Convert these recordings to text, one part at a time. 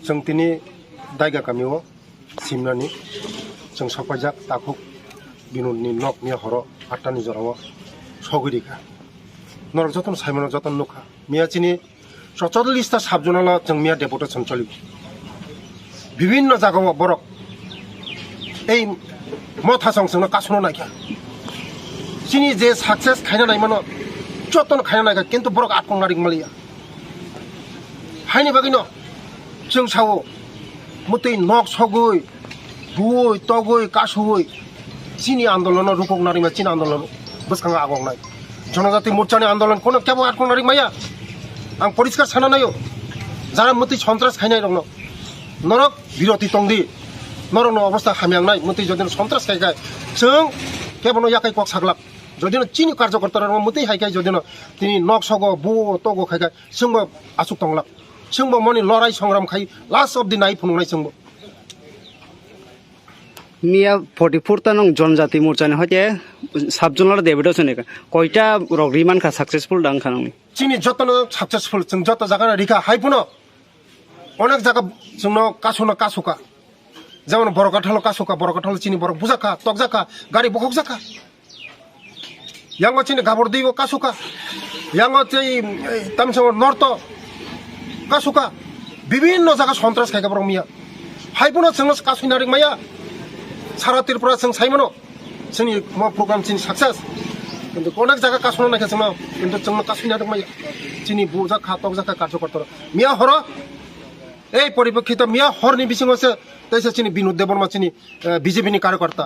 जों दिनै दायगा गामियाव सिमनानि जों सफायजाक ताकुक बिनुनि नक मिया हर आट्टानि जराव सगरिखा नरक जतन साइमन जतन नुखा मिया चिनि 44টা সাবজনালা जों मिया डेपुटेशन चलि বিভিন্ন জায়গায় বরক এই মথা সংসং কাছনো নাইকা চিনি যে সাকসেস খাইনা নাই মানো যতন খাইনা নাইকা কিন্তু বরক আটকংনারিক মালিয়া हायनि बागैनो जों सावो मते नक सगै बुय तगै कासुय चीनी आंदोलन रुपक नारिमा चीन आंदोलन बसखां आगंनाय जनजाति मोर्चानि आंदोलन कोनो केबो आटकं नारिक माया आं परिष्कार साना नायो जारा मते सन्त्रास खाइनाय दङ नरक बिरति तंदि नरनो अवस्था हामियांनाय मते जदिन सन्त्रास खाइगाय जों केबो याकै कक सागलाक जदिन चीनी कार्यकर्ता मते हाइगाय जदिन तिनि नक सगो बु तगो खाइगाय जोंबो आसुक तंलाक जोंबो मनि लड़ाई संग्राम खाइ लास्ट अफ द नाइट फुंनाय जोंबो मिया 44 ता नंग जनजाति मोर्चानि हते साबजनला डेपुटेशन कयटा रक रिमान का सक्सेसफुल दां खानांनि चिनि जतन सक्सेसफुल जों जत जागा रिखा हाइपुनो अनेक जागा जोंनो कासुना कासुका जेमन बरकाथाल कासुका बरकाथाल चिनि बरक बुजाका तकजाका गाड़ी बखक जाका यांगो चिनि गाबर दैबो कासुका यांगो चाहिँ तामसंग नर्थ कासुका विभिन्न जागा सन्त्रास खाइगा बरक मिया हाइपुनो जोंनो कासुनारिक माया सारा त्रिपुरा जों साइमनो जोंनि म प्रग्राम चिनि सक्सेस কিন্তু অনেক জায়গা কাজ শোনা নাকি কিন্তু जोंनो কাজ শোনা মাইয়া চিনি বুজা খাতক জাকা কার্যকর্তা মিয়া হর এই পরিপ্রেক্ষিত মিয়া হরনি বিসিং আছে তাইছে চিনি বিনোদ দেববর্মা চিনি বিজেপি নি কার্যকর্তা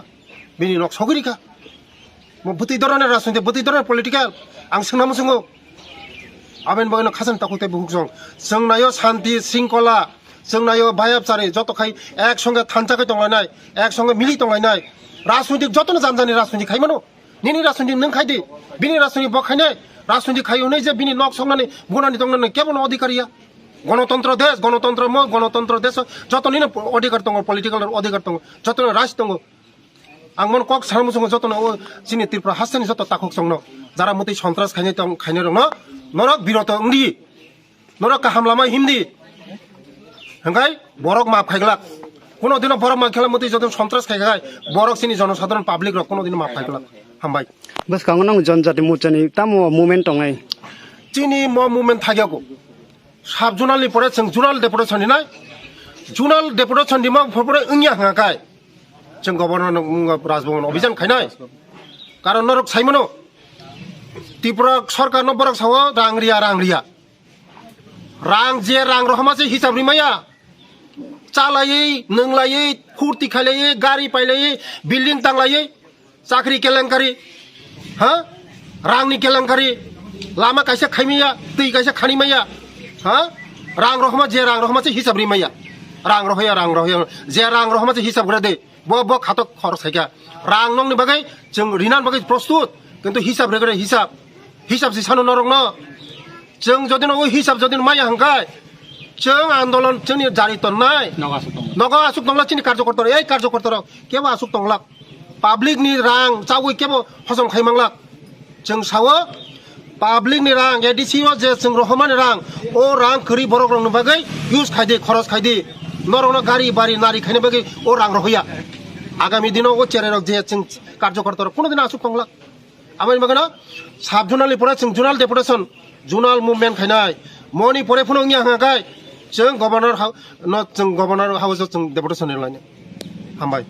বিনি নক সগরিকা ম বুতি ধরনের রাজনীতি বুতি ধরনের পলিটিক্যাল আং সোंनामो सोंगो আবেন বগন খাসান তাকুতে বুকজং जोंनायो শান্তি শৃঙ্খলা जोंनायो ভাইবচারে যতখাই একসঙ্গে থানচাকে তংলাইনাই একসঙ্গে মিলি তংলাইনাই রাজনৈতিক যতন জানজানি রাজনীতি খাইমানো निनी राजनीति नों खाइदि बिनि राजनीति बखाइनाय राजनीति खाइउनै जे बिनि नक संनानै बुनानि दंनानै केबो अधिकारिया गणतन्त्र देश जतनिनो अधिकार दङ पलिटिकल अधिकार दङ जतन राज दङ आं मन कक सारमुसंग जतन ओ चिनि त्रिपुरा हासनि जत ताखक संनो जारा मते सन्त्रास खाइनाय दं खाइनाय दङ नरक बिरत उंदि नरक काहामलामा हिमदि हंगाय बरक माफ खाइगला कोनो दिन बरक मा खेला मते जतन सन्त्रास खाइगाय बरक चिनि जनसाधारण पाब्लिक र कोनो दिन माफ खाइगला हामबाय बस कांगो नंग जनजाति मोर्चानि तामो मुभमेन्ट दंगाय चिनि म मुभमेन्ट थाग्यागो साब जुनालनि परे जों जुनाल डेपुटेशननि नाय जुनाल डेपुटेशननि म फरपरे इंया हांगाय जों गभर्नर राजभवन अभियान खाइनाय कारण नरक साइमनो त्रिपुरा सरकार न बरक साव रांगरिया रां जे रां रहमासे हिसाब रिमाया चालायै नोंलायै फुर्ति खालायै गाड़ी पाइलायै बिल्डिं तांलायै चाकरी केलेंकारी हाँ रांनि केलेंकारी लामा कैसे खाइमिया दै कैसे खानिमाया हाँ रां रहमा जे रां रहमा से हिसाब रिमाया रां रहया जे रां रहमा से हिसाब करे दे ब खातक खरच खाइगा रां नंनि बागै जों रिनान बागै प्रस्तुत किन्तु हिसाब रेगरे हिसाब से सानो नरक न जों जदिन ओ हिसाब जदिन माया हंगाय जों आन्दोलन जोंनि जारि तन्नाय नगा आसुक दंला चिनि कार्यकर्ता ए कार्यकर्ता केबो आसुक दंला पाब्लिक नि रां चावै केबो हजम खाइमांला जों सावो पाब्लिक नि रां एडिसिओ जे जों रहमान रां ओ रां खरि बरक रंनो बागै युज खाइदे खरच खाइदे नरनो गाड़ी बारी नारी खाइने बागै ओ रां रहया आगामी दिनाव ओ चेरेरक जे जों कार्यकर्ता कोनो दिन आसुक दंला आमानि बागैना साब जुनालनि परे जों जुनाल डेपुटेशन जुनाल मुभमेन्ट खाइनाय मनि परे फुनो इंया हागाय जों गभर्नर हाउस जों डेपुटेशन लायनो हामबाय